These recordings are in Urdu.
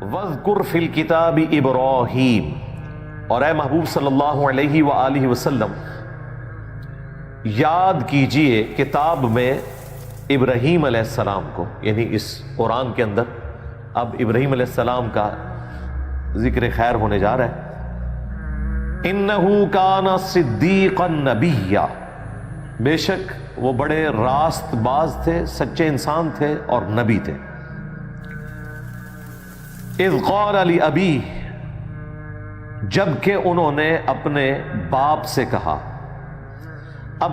وَاذْكُرْ فِي الْكِتَابِ إِبْرَاهِيمَ، اور اے محبوب صلی اللہ علیہ وآلہ وسلم یاد کیجئے کتاب میں ابراہیم علیہ السلام کو، یعنی اس قرآن کے اندر اب ابراہیم علیہ السلام کا ذکر خیر ہونے جا رہا ہے۔ اِنَّهُ كَانَ صِدِّيقًا نَبِيًّا، بے شک وہ بڑے راست باز تھے، سچے انسان تھے اور نبی تھے۔ اِذْ قَالَ لِأَبِيهِ، جب کہ انہوں نے اپنے باپ سے کہا۔ اب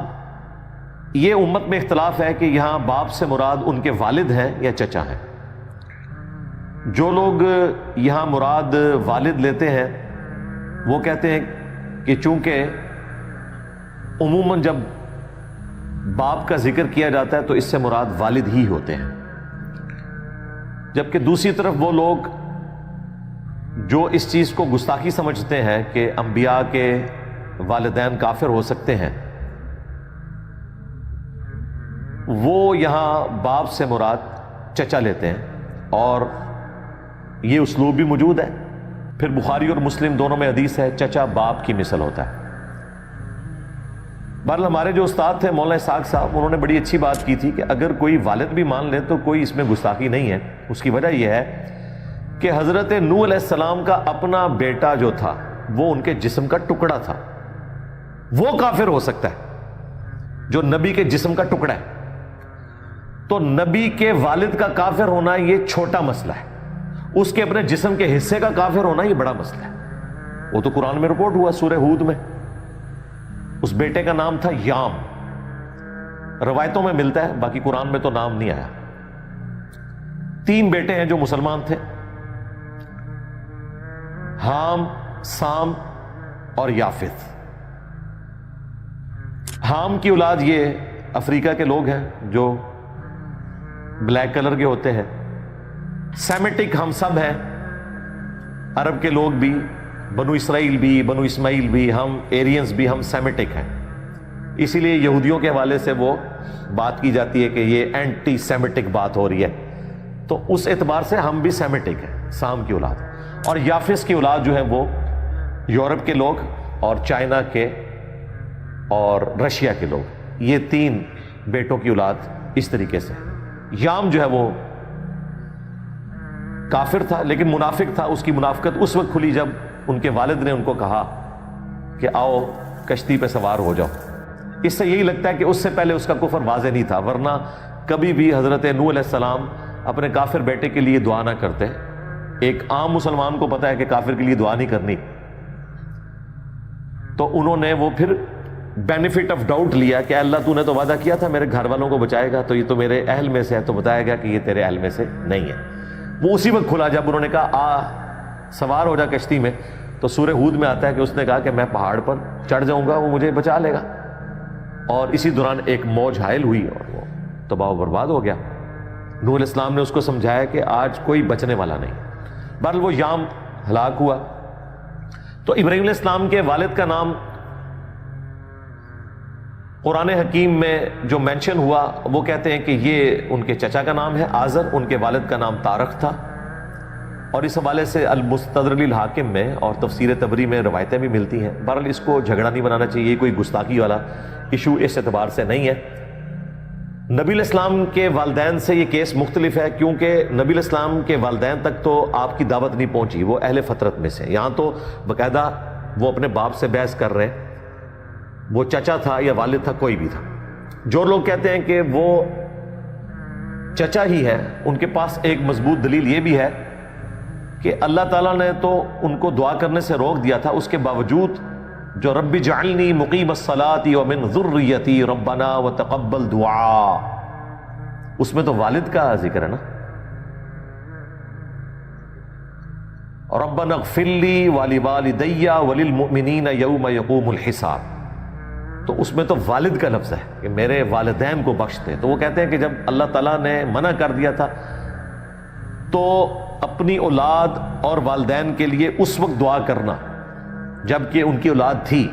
یہ امت میں اختلاف ہے کہ یہاں باپ سے مراد ان کے والد ہیں یا چچا ہیں۔ جو لوگ یہاں مراد والد لیتے ہیں وہ کہتے ہیں کہ چونکہ عموماً جب باپ کا ذکر کیا جاتا ہے تو اس سے مراد والد ہی ہوتے ہیں، جبکہ دوسری طرف وہ لوگ جو اس چیز کو گستاخی سمجھتے ہیں کہ انبیاء کے والدین کافر ہو سکتے ہیں، وہ یہاں باپ سے مراد چچا لیتے ہیں، اور یہ اسلوب بھی موجود ہے۔ پھر بخاری اور مسلم دونوں میں حدیث ہے چچا باپ کی مثل ہوتا ہے۔ بہرحال ہمارے جو استاد تھے مولانا اسحاق صاحب، انہوں نے بڑی اچھی بات کی تھی کہ اگر کوئی والد بھی مان لے تو کوئی اس میں گستاخی نہیں ہے۔ اس کی وجہ یہ ہے کہ حضرت نوح علیہ السلام کا اپنا بیٹا جو تھا وہ ان کے جسم کا ٹکڑا تھا، وہ کافر ہو سکتا ہے جو نبی کے جسم کا ٹکڑا ہے، تو نبی کے والد کا کافر ہونا یہ چھوٹا مسئلہ ہے، اس کے اپنے جسم کے حصے کا کافر ہونا یہ بڑا مسئلہ ہے۔ وہ تو قرآن میں رپورٹ ہوا سورہ ہود میں، اس بیٹے کا نام تھا یام، روایتوں میں ملتا ہے، باقی قرآن میں تو نام نہیں آیا۔ 3 بیٹے ہیں جو مسلمان تھے، حام، سام اور یافت۔ حام کی اولاد یہ افریقہ کے لوگ ہیں جو بلیک کلر کے ہوتے ہیں۔ سیمیٹک ہم سب ہیں، عرب کے لوگ بھی، بنو اسرائیل بھی، بنو اسماعیل بھی، ہم ایرینز بھی، ہم سیمیٹک ہیں۔ اسی لیے یہودیوں کے حوالے سے وہ بات کی جاتی ہے کہ یہ اینٹی سیمیٹک بات ہو رہی ہے، تو اس اعتبار سے ہم بھی سیمیٹک ہیں، سام کی اولاد۔ اور یافس کی اولاد جو ہے وہ یورپ کے لوگ اور چائنا کے اور رشیا کے لوگ، یہ 3 بیٹوں کی اولاد اس طریقے سے۔ یام جو ہے وہ کافر تھا لیکن منافق تھا، اس کی منافقت اس وقت کھلی جب ان کے والد نے ان کو کہا کہ آؤ کشتی پہ سوار ہو جاؤ۔ اس سے یہی لگتا ہے کہ اس سے پہلے اس کا کفر واضح نہیں تھا، ورنہ کبھی بھی حضرت نوح علیہ السلام اپنے کافر بیٹے کے لیے دعا نہ کرتے۔ ایک عام مسلمان کو پتہ ہے کہ کافر کے لیے دعا نہیں کرنی، تو انہوں نے وہ پھر بینیفٹ آف ڈاؤٹ لیا کہ اللہ تو نے تو وعدہ کیا تھا میرے گھر والوں کو بچائے گا، تو یہ تو میرے اہل میں سے ہے، تو بتایا گیا کہ یہ تیرے اہل میں سے نہیں ہے۔ وہ اسی وقت کھلا جب انہوں نے کہا سوار ہو جا کشتی میں، تو سورہ ہود میں آتا ہے کہ اس نے کہا کہ میں پہاڑ پر چڑھ جاؤں گا، وہ مجھے بچا لے گا، اور اسی دوران ایک موج حائل ہوئی اور وہ تباہ و برباد ہو گیا۔ نوح علیہ السلام نے اس کو سمجھایا کہ آج کوئی بچنے والا نہیں۔ بہرحال وہ یام ہلاک ہوا۔ تو ابراہیم علیہ السلام کے والد کا نام قرآن حکیم میں جو مینشن ہوا وہ کہتے ہیں کہ یہ ان کے چچا کا نام ہے آزر، ان کے والد کا نام طارق تھا، اور اس حوالے سے المستدرک الحاکم میں اور تفسیر طبری میں روایتیں بھی ملتی ہیں۔ بہرحال اس کو جھگڑا نہیں بنانا چاہیے، کوئی گستاخی والا ایشو اس اعتبار سے نہیں ہے۔ نبی علیہ السلام کے والدین سے یہ کیس مختلف ہے، کیونکہ نبی علیہ السلام کے والدین تک تو آپ کی دعوت نہیں پہنچی، وہ اہل فطرت میں سے۔ یہاں تو باقاعدہ وہ اپنے باپ سے بحث کر رہے ہیں، وہ چچا تھا یا والد تھا، کوئی بھی تھا۔ جو لوگ کہتے ہیں کہ وہ چچا ہی ہے، ان کے پاس ایک مضبوط دلیل یہ بھی ہے کہ اللہ تعالیٰ نے تو ان کو دعا کرنے سے روک دیا تھا، اس کے باوجود جو رب اجعلنی مقیم الصلاۃ ومن ذریتی ربنا وتقبل دعا، اس میں تو والد کا ذکر ہے نا، ربنا اغفر لی ولوالدی وللمؤمنین یوم یقوم الحساب، تو اس میں تو والد کا لفظ ہے کہ میرے والدین کو بخش دے۔ تو وہ کہتے ہیں کہ جب اللہ تعالیٰ نے منع کر دیا تھا تو اپنی اولاد اور والدین کے لیے اس وقت دعا کرنا جبکہ ان کی اولاد تھی،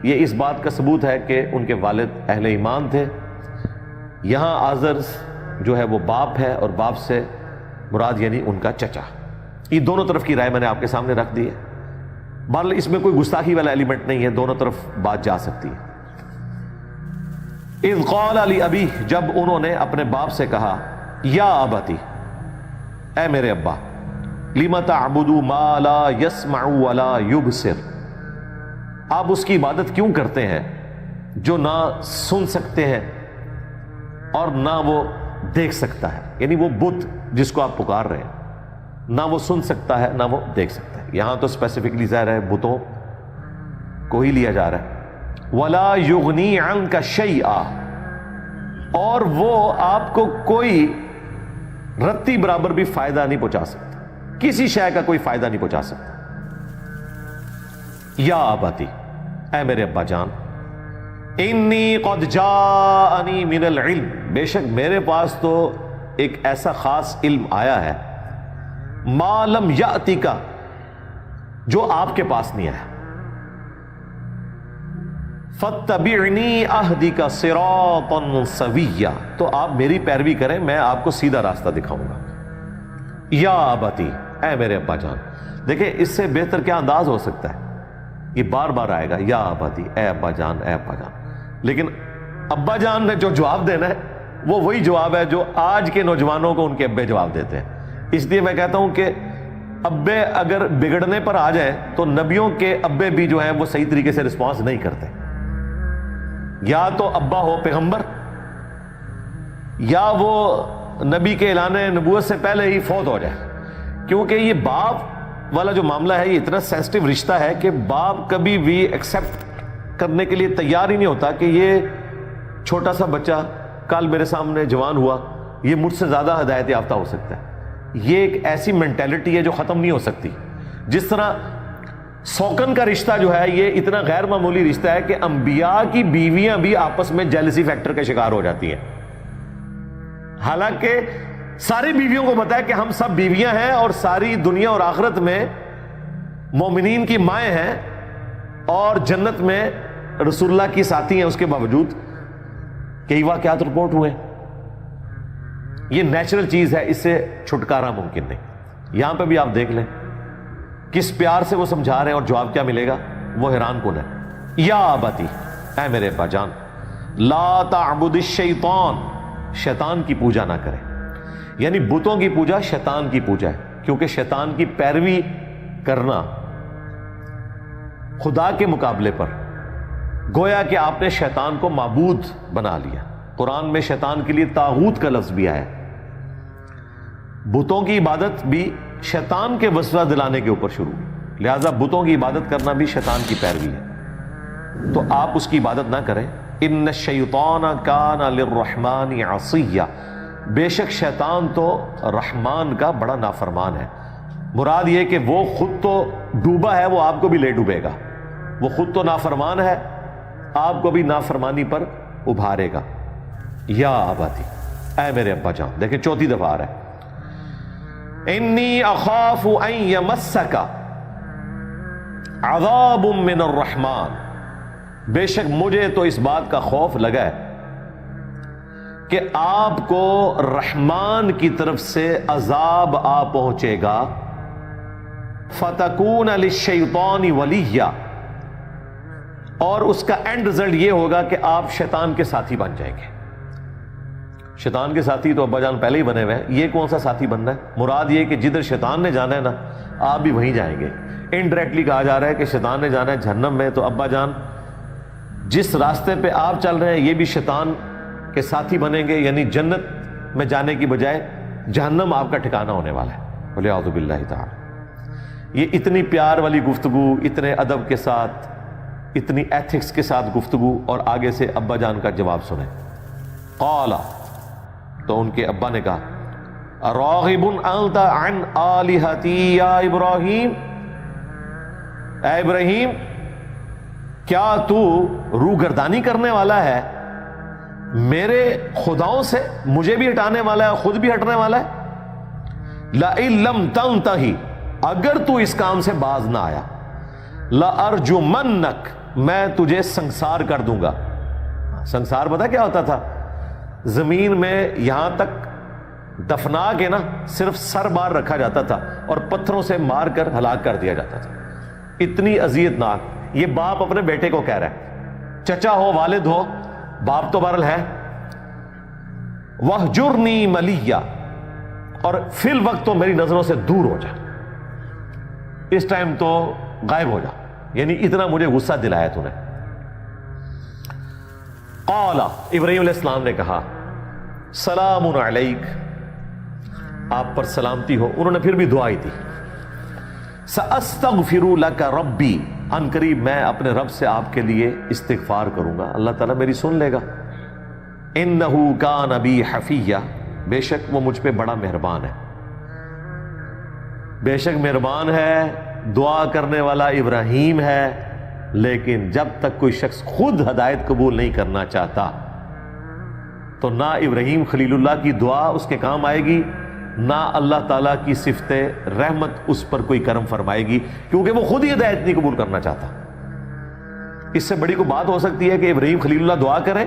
یہ اس بات کا ثبوت ہے کہ ان کے والد اہل ایمان تھے۔ یہاں آزر جو ہے وہ باپ ہے، اور باپ سے مراد یعنی ان کا چچا۔ یہ دونوں طرف کی رائے میں نے آپ کے سامنے رکھ دی ہے. بہرحال اس میں کوئی گستاخی والا ایلیمنٹ نہیں ہے، دونوں طرف بات جا سکتی ہے. اذ قال لابی، جب انہوں نے اپنے باپ سے کہا، یا ابتی، اے میرے ابا، لم تعبد ما لا يسمع ولا يبصر، آپ اس کی عبادت کیوں کرتے ہیں جو نہ سن سکتے ہیں اور نہ وہ دیکھ سکتا ہے. یعنی وہ بت جس کو آپ پکار رہے ہیں نہ وہ سن سکتا ہے نہ وہ دیکھ سکتا ہے. یہاں تو اسپیسیفکلی ظاہر ہے بتوں کو ہی لیا جا رہا ہے. ولا یغنی عنک شیئا، اور وہ آپ کو کوئی رتی برابر بھی فائدہ نہیں پہنچا سکتا، کسی شے کا کوئی فائدہ نہیں پہنچا سکتا. یا اباتی، اے میرے ابا جان، انی قد جاءنی من العلم، بے شک میرے پاس تو ایک ایسا خاص علم آیا ہے، ما لم یأتک، جو آپ کے پاس نہیں آیا. فاتبعنی اہدک صراطا سویا، تو آپ میری پیروی کریں، میں آپ کو سیدھا راستہ دکھاؤں گا. یا اباتی، اے میرے ابا جان. دیکھیں اس سے بہتر کیا انداز ہو سکتا ہے، یہ بار بار آئے گا، یا اباتی، اے ابا جان، اے ابا جان. لیکن ابا جان نے جو جواب دینا ہے وہ وہی جواب ہے جو آج کے نوجوانوں کو ان کے ابے جواب دیتے ہیں. اس لیے میں کہتا ہوں کہ ابے اگر بگڑنے پر آ جائیں تو نبیوں کے ابے بھی جو ہیں وہ صحیح طریقے سے رسپانس نہیں کرتے. یا تو ابا ہو پیغمبر، یا وہ نبی کے اعلان نبوت سے پہلے ہی فوت ہو جائے. کیونکہ یہ باپ والا جو معاملہ ہے یہ اتنا سینسٹیو رشتہ ہے کہ باپ کبھی بھی ایکسیپٹ کرنے کے لیے تیار ہی نہیں ہوتا کہ یہ چھوٹا سا بچہ کل میرے سامنے جوان ہوا، یہ مجھ سے زیادہ ہدایت یافتہ ہو سکتا ہے. یہ ایک ایسی مینٹیلٹی ہے جو ختم نہیں ہو سکتی. جس طرح سوکن کا رشتہ جو ہے یہ اتنا غیر معمولی رشتہ ہے کہ انبیاء کی بیویاں بھی آپس میں جیلسی فیکٹر کا شکار ہو جاتی ہیں. حالانکہ ساری بیویوں کو پتا ہے کہ ہم سب بیویاں ہیں اور ساری دنیا اور آخرت میں مومنین کی مائیں ہیں اور جنت میں رسول اللہ کی ساتھی ہیں. اس کے باوجود کئی واقعات رپورٹ ہوئے. یہ نیچرل چیز ہے، اس سے چھٹکارا ممکن نہیں. یہاں پہ بھی آپ دیکھ لیں کس پیار سے وہ سمجھا رہے ہیں اور جواب کیا ملے گا، وہ حیران کن ہے. یا اباتی، اے میرے ابا جان، لا تعبد الشیطان، شیطان کی پوجا نہ کرے. یعنی بتوں کی پوجا شیطان کی پوجا ہے، کیونکہ شیطان کی پیروی کرنا خدا کے مقابلے پر گویا کہ آپ نے شیطان کو معبود بنا لیا. قرآن میں شیطان کے لیے طاغوت کا لفظ بھی آیا ہے. بتوں کی عبادت بھی شیطان کے وسوسہ دلانے کے اوپر شروع، لہذا بتوں کی عبادت کرنا بھی شیطان کی پیروی ہے، تو آپ اس کی عبادت نہ کریں. ان الشیطان کان للرحمن عصیا، بے شک شیطان تو رحمان کا بڑا نافرمان ہے. مراد یہ کہ وہ خود تو ڈوبا ہے، وہ آپ کو بھی لے ڈوبے گا. وہ خود تو نافرمان ہے، آپ کو بھی نافرمانی پر ابھارے گا. یا اباتی، اے میرے ابا جان. دیکھیں چوتھی دفعہ آ رہا ہے، انی اخاف ان یمسک عذاب من الرحمن، بے شک مجھے تو اس بات کا خوف لگا ہے کہ آپ کو رحمان کی طرف سے عذاب آ پہنچے گا. فتکون للشیطان ولیا، اور اس کا اینڈ رزلٹ یہ ہوگا کہ آپ شیطان کے ساتھی بن جائیں گے. شیطان کے ساتھی تو ابا جان پہلے ہی بنے ہوئے ہیں، یہ کون سا ساتھی بننا ہے؟ مراد یہ کہ جدھر شیطان نے جانا ہے نا آپ بھی وہیں جائیں گے. انڈائریکٹلی کہا جا رہا ہے کہ شیطان نے جانا ہے جہنم میں، تو ابا جان جس راستے پہ آپ چل رہے ہیں یہ بھی شیطان کے ساتھی بنیں گے، یعنی جنت میں جانے کی بجائے جہنم آپ کا ٹھکانہ ہونے والا ہے. وَلِعَوْذُ بِاللَّهِ تَعَالَى. یہ اتنی پیار والی گفتگو، اتنے ادب کے ساتھ، اتنی ایتھکس کے ساتھ گفتگو، اور آگے سے ابا جان کا جواب سنیں. قال، تو ان کے ابا نے کہا، راغب انت عن آلہتی یا ابراہیم، اے ابراہیم کیا تو روگردانی کرنے والا ہے میرے خداؤں سے؟ مجھے بھی ہٹانے والا ہے، خود بھی ہٹنے والا ہے. لئن لم تنتہی، اگر تو اس کام سے باز نہ آیا، لأرجمنک، میں تجھے سنسار کر دوں گا. سنسار پتہ کیا ہوتا تھا؟ زمین میں یہاں تک دفنا کے نا صرف سر بار رکھا جاتا تھا اور پتھروں سے مار کر ہلاک کر دیا جاتا تھا. اتنی اذیت ناک. یہ باپ اپنے بیٹے کو کہہ رہا ہے, چچا ہو والد ہو, باپ تو بہرحال ہے, وَاہْجُرْنِي مَلِيًّا, اور فی الوقت تو میری نظروں سے دور ہو جا, اس ٹائم تو غائب ہو جا, یعنی اتنا مجھے غصہ دلایا تو نے. قال, ابراہیم علیہ السلام نے کہا, سلام علیک, آپ پر سلامتی ہو. انہوں نے پھر بھی دعائی دی, سأستغفر لک ربی, ان قریب میں اپنے رب سے آپ کے لیے استغفار کروں گا, اللہ تعالیٰ میری سن لے گا. انہ کان بی حفیہ, بے شک وہ مجھ پہ بڑا مہربان ہے. بے شک مہربان ہے, دعا کرنے والا ابراہیم ہے, لیکن جب تک کوئی شخص خود ہدایت قبول نہیں کرنا چاہتا تو نہ ابراہیم خلیل اللہ کی دعا اس کے کام آئے گی, نہ اللہ تعالیٰ کی صفت رحمت اس پر کوئی کرم فرمائے گی, کیونکہ وہ خود ہی ہدایت نہیں قبول کرنا چاہتا. اس سے بڑی کوئی بات ہو سکتی ہے کہ ابراہیم خلیل اللہ دعا کریں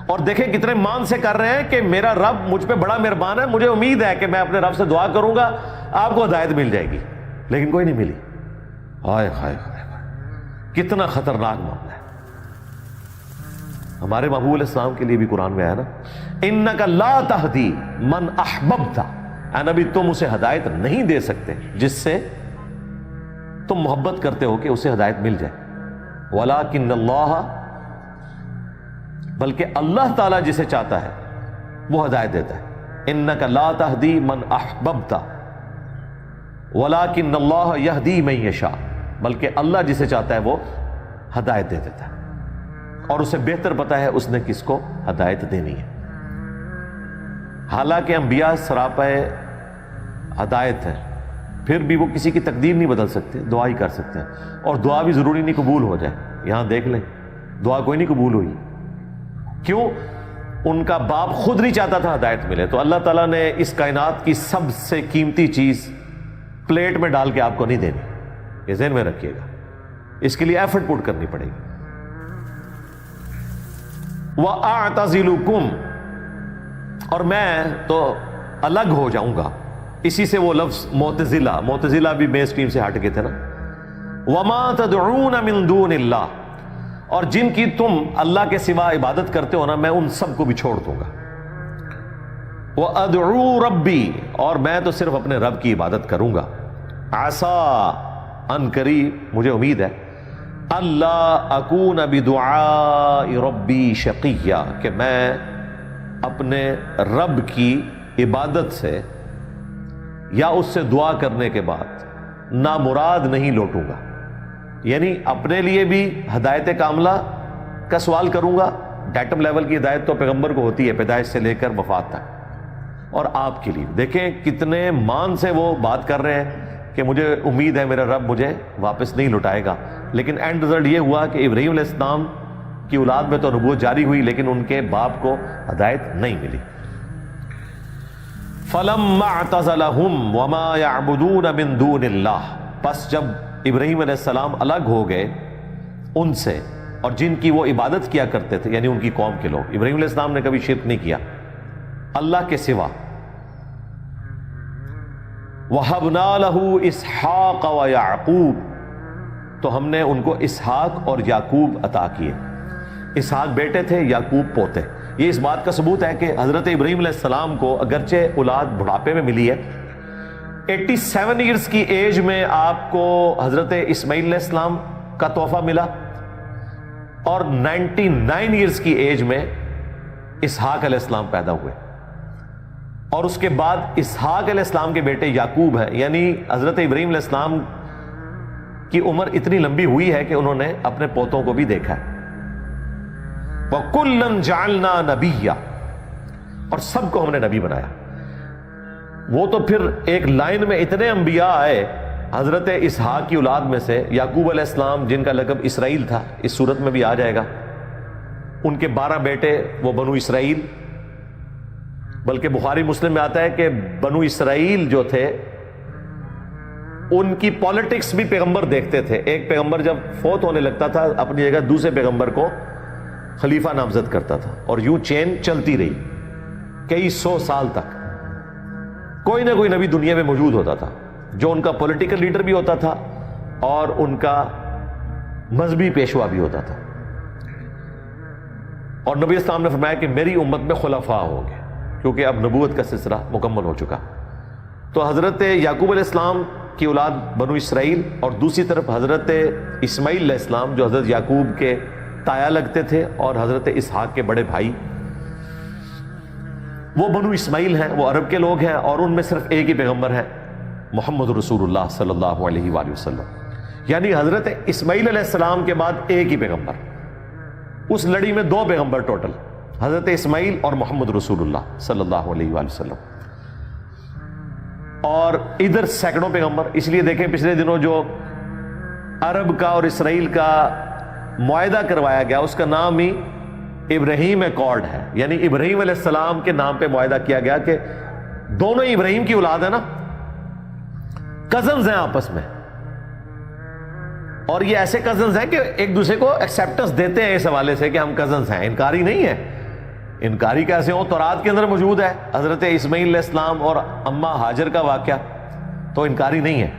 اور دیکھیں کتنے مان سے کر رہے ہیں کہ میرا رب مجھ پہ بڑا مہربان ہے, مجھے امید ہے کہ میں اپنے رب سے دعا کروں گا آپ کو ہدایت مل جائے گی, لیکن کوئی نہیں ملی. ہائے ہائے ہائے, کتنا خطرناک معاملہ ہے. ہمارے محبوب علیہ السلام کے لیے بھی قرآن میں آیا نا, انک لا تہدی من احببت, اے نبی تم اسے ہدایت نہیں دے سکتے جس سے تم محبت کرتے ہو کہ اسے ہدایت مل جائے. ولکن اللہ, بلکہ اللہ تعالیٰ جسے چاہتا ہے وہ ہدایت دیتا ہے. انک لا تہدی من احببت ولکن اللہ یہدی من یشاء, بلکہ اللہ جسے چاہتا ہے وہ ہدایت دے دیتا ہے, اور اسے بہتر پتا ہے اس نے کس کو ہدایت دینی ہے. حالانکہ انبیاء سراپے ہدایت ہیں, پھر بھی وہ کسی کی تقدیر نہیں بدل سکتے, دعا ہی کر سکتے ہیں, اور دعا بھی ضروری نہیں قبول ہو جائے. یہاں دیکھ لیں دعا کوئی نہیں قبول ہوئی, کیوں؟ ان کا باپ خود نہیں چاہتا تھا ہدایت ملے, تو اللہ تعالیٰ نے اس کائنات کی سب سے قیمتی چیز پلیٹ میں ڈال کے آپ کو نہیں دینی, یہ ذہن میں رکھیے گا, اس کے لیے ایفرٹ پٹ کرنی پڑے گی. وَأَعْتَزِلُكُمْ, اور میں تو الگ ہو جاؤں گا. اسی سے وہ لفظ معتزلہ بھی بیس ٹیم سے ہٹ گئے تھے نا. وَمَا تَدْعُونَ مِن دُونِ اللَّهِ, اور جن کی تم اللہ کے سوا عبادت کرتے ہو نا, میں ان سب کو بھی چھوڑ دوں گا. وَأَدْعُو رَبِّي, اور میں تو صرف اپنے رب کی عبادت کروں گا. عَسَىٰ, ان قریب مجھے امید ہے, اللہ اکون بدعاء ربی شقیہ, کہ میں اپنے رب کی عبادت سے یا اس سے دعا کرنے کے بعد نامراد نہیں لوٹوں گا. یعنی اپنے لیے بھی ہدایت کاملہ کا سوال کروں گا. ڈیٹم لیول کی ہدایت تو پیغمبر کو ہوتی ہے پیدائش سے لے کر وفات تک, اور آپ کے لیے دیکھیں کتنے مان سے وہ بات کر رہے ہیں کہ مجھے امید ہے میرا رب مجھے واپس نہیں لٹائے گا. لیکن اینڈ رزلٹ یہ ہوا کہ ابراہیم علیہ السلام کی اولاد میں تو نبوت جاری ہوئی, لیکن ان کے باپ کو ہدایت نہیں ملی. فَلَمَّا اعْتَزَلَهُمْ وَمَا يَعْبُدُونَ مِن دُونِ اللَّهِ, پس جب ابراہیم علیہ السلام الگ ہو گئے ان سے اور جن کی وہ عبادت کیا کرتے تھے, یعنی ان کی قوم کے لوگ. ابراہیم علیہ السلام نے کبھی شرک نہیں کیا اللہ کے سوا. وَهَبْنَا لَهُ إِسْحَاقَ وَيَعْقُوبَ, تو ہم نے ان کو اسحاق اور یعقوب عطا کیے. اسحاق بیٹے تھے, یعقوب پوتے. یہ اس بات کا ثبوت ہے کہ حضرت ابراہیم علیہ السلام کو اگرچہ اولاد بڑھاپے میں ملی ہے, 87 ایئرز کی ایج میں آپ کو حضرت اسماعیل علیہ السلام کا تحفہ ملا, اور 99 ایئرز کی ایج میں اسحاق علیہ السلام پیدا ہوئے, اور اس کے بعد اسحاق علیہ السلام کے بیٹے یعقوب ہیں. یعنی حضرت ابراہیم علیہ السلام کی عمر اتنی لمبی ہوئی ہے کہ انہوں نے اپنے پوتوں کو بھی دیکھا ہے. وَكُلًّا جَعَلْنَا نَبِيًّا, اور سب کو ہم نے نبی بنایا. وہ تو پھر ایک لائن میں اتنے انبیاء آئے حضرت اسحاق کی اولاد میں سے. یعقوب علیہ السلام جن کا لقب اسرائیل تھا, اس صورت میں بھی آ جائے گا, ان کے 12 بیٹے وہ بنو اسرائیل. بلکہ بخاری مسلم میں آتا ہے کہ بنو اسرائیل جو تھے ان کی پالیٹکس بھی پیغمبر دیکھتے تھے. ایک پیغمبر جب فوت ہونے لگتا تھا اپنی جگہ دوسرے پیغمبر کو خلیفہ نامزد کرتا تھا, اور یوں چین چلتی رہی کئی 100 سال تک. کوئی نہ کوئی نبی دنیا میں موجود ہوتا تھا جو ان کا پولیٹیکل لیڈر بھی ہوتا تھا اور ان کا مذہبی پیشوا بھی ہوتا تھا. اور نبی اسلام نے فرمایا کہ میری امت میں خلفاء ہوں گے کیونکہ اب نبوت کا سلسلہ مکمل ہو چکا. تو حضرت یعقوب علیہ السلام کی اولاد بنو اسرائیل اور دوسری طرف حضرت اسماعیل علیہ السلام جو حضرت یعقوب کے تایا لگتے تھے اور حضرت اسحاق کے بڑے بھائی، وہ بنو اسماعیل ہیں، وہ عرب کے لوگ ہیں اور ان میں صرف ایک ہی پیغمبر ہے، محمد رسول اللہ صلی اللہ علیہ وآلہ وسلم. یعنی حضرت اسماعیل علیہ السلام کے بعد ایک ہی پیغمبر. اس لڑی میں دو پیغمبر ٹوٹل، حضرت اسماعیل اور محمد رسول اللہ صلی اللہ علیہ وآلہ وسلم. اور ادھر سینکڑوں پیغمبر. اس لیے دیکھیں پچھلے دنوں جو عرب کا اور اسرائیل کا معاہدہ کروایا گیا اس کا نام ہی ابراہیم ایکارڈ ہے. یعنی ابراہیم علیہ السلام کے نام پہ معاہدہ کیا گیا کہ دونوں ہی ابراہیم کی اولاد ہے نا، کزنز ہیں آپس میں، اور یہ ایسے کزنز ہیں کہ ایک دوسرے کو ایکسیپٹنس دیتے ہیں اس حوالے سے کہ ہم کزنز ہیں. انکاری نہیں ہے. انکاری کیسے ہو؟ تورات کے اندر موجود ہے حضرت اسماعیل علیہ السلام اور اماں ہاجر کا واقعہ، تو انکاری نہیں ہے.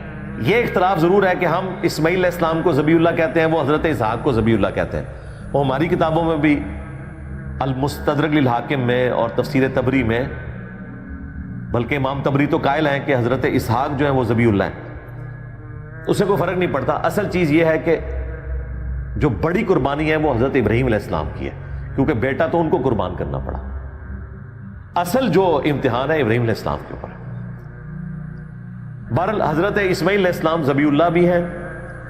یہ اختلاف ضرور ہے کہ ہم اسماعیل علیہ السلام کو ذبیح اللہ کہتے ہیں، وہ حضرت اسحاق کو ذبیح اللہ کہتے ہیں. وہ ہماری کتابوں میں بھی المستدرک للحاکم میں اور تفسیر طبری میں، بلکہ امام طبری تو قائل ہیں کہ حضرت اسحاق جو ہیں وہ ذبیح اللہ ہیں. اسے کوئی فرق نہیں پڑتا. اصل چیز یہ ہے کہ جو بڑی قربانی ہے وہ حضرت ابراہیم علیہ السلام کی ہے، کیونکہ بیٹا تو ان کو قربان کرنا پڑا. اصل جو امتحان ہے ابراہیم علیہ السلام کے اوپر. بہرحال حضرت اسماعیل علیہ السلام ذبیح اللہ بھی ہیں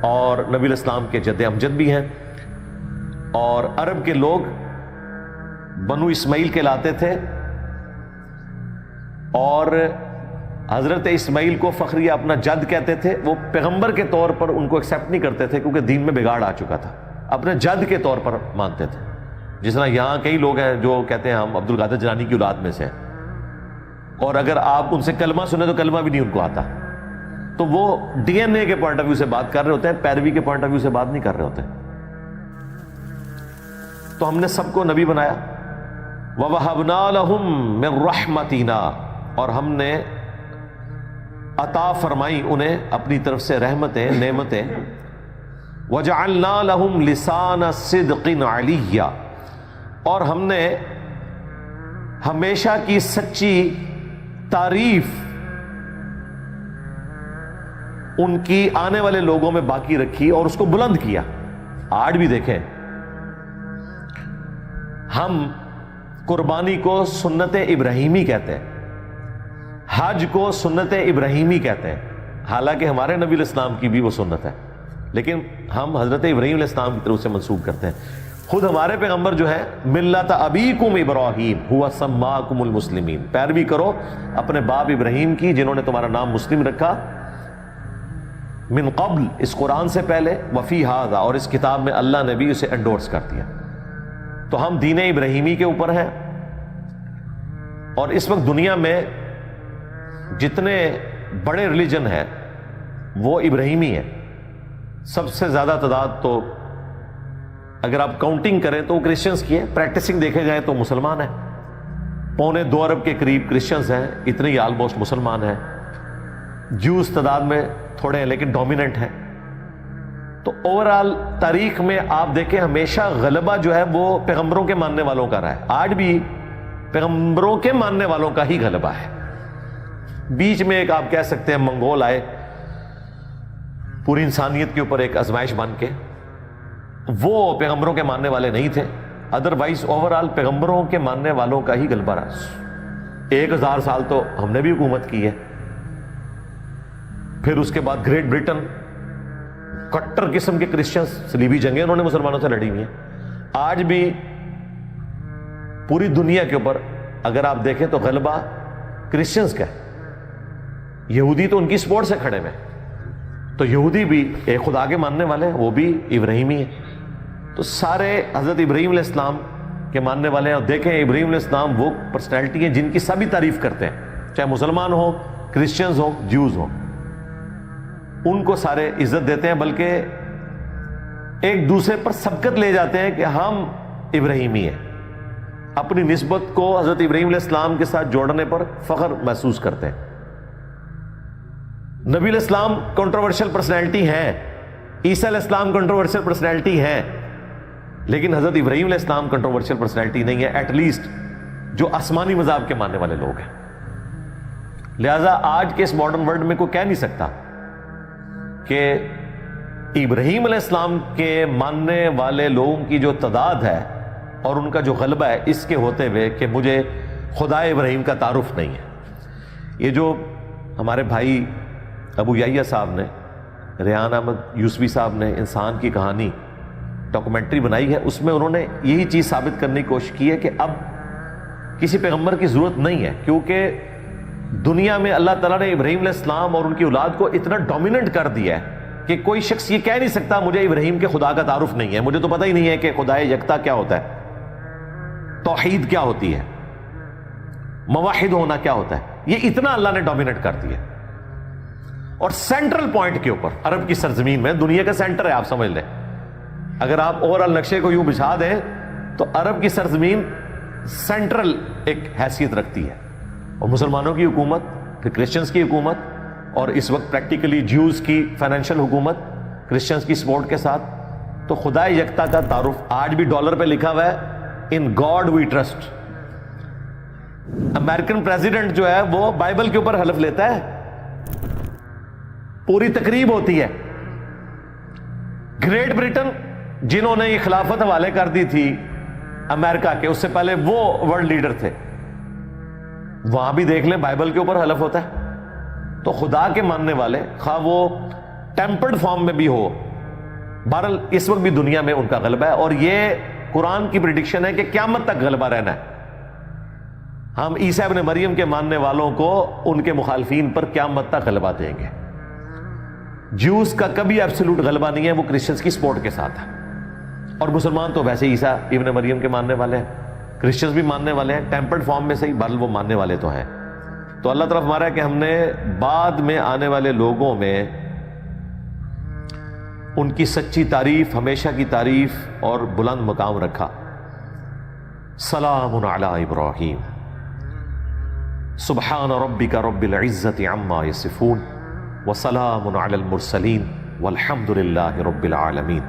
اور نبی علیہ السلام کے جد امجد بھی ہیں. اور عرب کے لوگ بنو اسماعیل کہلاتے تھے اور حضرت اسماعیل کو فخریہ اپنا جد کہتے تھے. وہ پیغمبر کے طور پر ان کو ایکسیپٹ نہیں کرتے تھے کیونکہ دین میں بگاڑ آ چکا تھا. اپنے جد کے طور پر مانتے تھے. جس طرح یہاں کئی لوگ ہیں جو کہتے ہیں ہم عبد القادر جیلانی کی اولاد میں سے ہیں، اور اگر آپ ان سے کلمہ سنیں تو کلمہ بھی نہیں ان کو آتا. تو وہ ڈی این اے کے پوائنٹ آف ویو سے بات کر رہے ہوتے ہیں، پیروی کے پوائنٹ آف ویو سے بات نہیں کر رہے ہوتے. تو ہم نے سب کو نبی بنایا. وَوَهَبْنَا لَهُم مِّن رَحْمَتِنَا، اور ہم نے عطا فرمائی انہیں اپنی طرف سے رحمتیں، نعمتیں. وَجَعَلْنَا لَهُمْ لِسَانَ صِدْقٍ عَلِيًّا، اور ہم نے ہمیشہ کی سچی تعریف ان کی آنے والے لوگوں میں باقی رکھی اور اس کو بلند کیا. آج بھی دیکھیں ہم قربانی کو سنت ابراہیمی کہتے ہیں، حج کو سنت ابراہیمی کہتے ہیں، حالانکہ ہمارے نبی علیہ السلام کی بھی وہ سنت ہے، لیکن ہم حضرت ابراہیم علیہ السلام کی طرف سے منسوب کرتے ہیں. خود ہمارے پیغمبر جو ہے ملت ابیکم ابراہیم هو سماکم المسلمین، پیروی کرو اپنے باپ ابراہیم کی جنہوں نے تمہارا نام مسلم رکھا. من قبل، اس قرآن سے پہلے، وفی ھذا، اور اس کتاب میں اللہ نے بھی اسے انڈورس کر دیا. تو ہم دین ابراہیمی کے اوپر ہیں. اور اس وقت دنیا میں جتنے بڑے ریلیجن ہیں وہ ابراہیمی ہیں. سب سے زیادہ تعداد تو اگر آپ کاؤنٹنگ کریں تو وہ کرسچنز کی ہے، پریکٹسنگ دیکھے جائیں تو مسلمان ہیں. 2.25 ارب کے قریب کرسچنز ہیں، اتنے ہی آلموسٹ مسلمان ہیں. جوز تعداد میں تھوڑے ہیں لیکن ڈومیننٹ ہیں. تو اوورال تاریخ میں آپ دیکھیں ہمیشہ غلبہ جو ہے وہ پیغمبروں کے ماننے والوں کا رہا ہے. آج بھی پیغمبروں کے ماننے والوں کا ہی غلبہ ہے. بیچ میں ایک آپ کہہ سکتے ہیں منگول آئے پوری انسانیت کے اوپر ایک آزمائش بن کے، وہ پیغمبروں کے ماننے والے نہیں تھے. ادروائز اوورال پیغمبروں کے ماننے والوں کا ہی غلبہ رہا. 1000 سال تو ہم نے بھی حکومت کی ہے. پھر اس کے بعد گریٹ برٹن، کٹر قسم کے کرسچنز، صلیبی جنگیں انہوں نے مسلمانوں سے لڑی ہوئی ہیں. آج بھی پوری دنیا کے اوپر اگر آپ دیکھیں تو غلبہ کرسچنز کا ہے. یہودی تو ان کی سپورٹ سے کھڑے ہوئے، تو یہودی بھی ایک خدا کے ماننے والے ہیں، وہ بھی ابراہیمی ہیں. تو سارے حضرت ابراہیم علیہ السلام کے ماننے والے ہیں. اور دیکھیں ابراہیم علیہ السلام وہ پرسنالٹی ہیں جن کی سبھی تعریف کرتے ہیں، چاہے مسلمان ہوں، کرسچنز ہوں، جوز ہوں، ان کو سارے عزت دیتے ہیں، بلکہ ایک دوسرے پر سبقت لے جاتے ہیں کہ ہم ابراہیمی ہیں. اپنی نسبت کو حضرت ابراہیم علیہ السلام کے ساتھ جوڑنے پر فخر محسوس کرتے ہیں. نبی علیہ السلام کنٹروورشل پرسنالٹی ہیں، عیسیٰ علیہ السلام کنٹروورشل پرسنالٹی ہیں، لیکن حضرت ابراہیم علیہ السلام کنٹروورشل پرسنالٹی نہیں ہے، ایٹ لیسٹ جو آسمانی مذاہب کے ماننے والے لوگ ہیں۔ لہذا آج کے اس ماڈرن ورلڈ میں کوئی کہہ نہیں سکتا کہ ابراہیم علیہ السلام کے ماننے والے لوگوں کی جو تعداد ہے اور ان کا جو غلبہ ہے، اس کے ہوتے ہوئے کہ مجھے خدا ابراہیم کا تعارف نہیں ہے۔ یہ جو ہمارے بھائی ابو یحییٰ صاحب نے، ریحان احمد یوسفی صاحب نے انسان کی کہانی ڈاکومنٹری بنائی ہے، اس میں انہوں نے یہی چیز ثابت کرنے کی کوشش کی ہے کہ اب کسی پیغمبر کی ضرورت نہیں ہے، کیونکہ دنیا میں اللہ تعالیٰ نے ابراہیم علیہ السلام اور ان کی اولاد کو اتنا ڈومیننٹ کر دیا ہے کہ کوئی شخص یہ کہہ نہیں سکتا مجھے ابراہیم کے خدا کا تعارف نہیں ہے، مجھے تو پتہ ہی نہیں ہے کہ خدا یکتا کیا ہوتا ہے، توحید کیا ہوتی ہے، موحد ہونا کیا ہوتا ہے۔ یہ اتنا اللہ نے ڈومیننٹ کر دیا، اور سینٹرل پوائنٹ کے اوپر عرب کی سرزمین میں دنیا کا سینٹر ہے، آپ سمجھ لیں۔ اگر آپ اوورآل نقشے کو یوں بچھا دیں تو عرب کی سرزمین سینٹرل ایک حیثیت رکھتی ہے، اور مسلمانوں کی حکومت، پھر کرسچنز کی حکومت، اور اس وقت پریکٹیکلی جیوز کی فائنینشیل حکومت کرسچنز کی سپورٹ کے ساتھ۔ تو خدا یکتا کا تعارف آج بھی ڈالر پہ لکھا ہوا ہے، in God we trust. American president جو ہے وہ بائبل کے اوپر حلف لیتا ہے، پوری تقریب ہوتی ہے۔ گریٹ برٹن جنہوں نے یہ خلافت حوالے کر دی تھی امریکہ کے، اس سے پہلے وہ ورلڈ لیڈر تھے، وہاں بھی دیکھ لیں بائبل کے اوپر حلف ہوتا ہے۔ تو خدا کے ماننے والے خواہ وہ ٹیمپرڈ فارم میں بھی ہو، بہرحال اس وقت بھی دنیا میں ان کا غلبہ ہے، اور یہ قرآن کی پریڈکشن ہے کہ قیامت تک غلبہ رہنا ہے۔ ہم عیسیٰ ابن مریم کے ماننے والوں کو ان کے مخالفین پر قیامت تک غلبہ دیں گے۔ جیوز کا کبھی ایبسولوٹ غلبہ نہیں ہے، وہ کرسچنز کی سپورٹ کے ساتھ ہے، اور مسلمان تو ویسے عیسیٰ ابن مریم کے ماننے والے ہیں، کرسچنز بھی ماننے والے ہیں، ٹیمپرڈ فارم میں صحیح، بہرحال وہ ماننے والے تو ہیں۔ تو اللہ طرف ہمارا ہے کہ ہم نے بعد میں آنے والے لوگوں میں ان کی سچی تعریف، ہمیشہ کی تعریف اور بلند مقام رکھا۔ سلام علی ابراہیم، سبحان ربک رب العزت عما یصفون، وسلام علی المرسلین والحمد للہ رب العالمین۔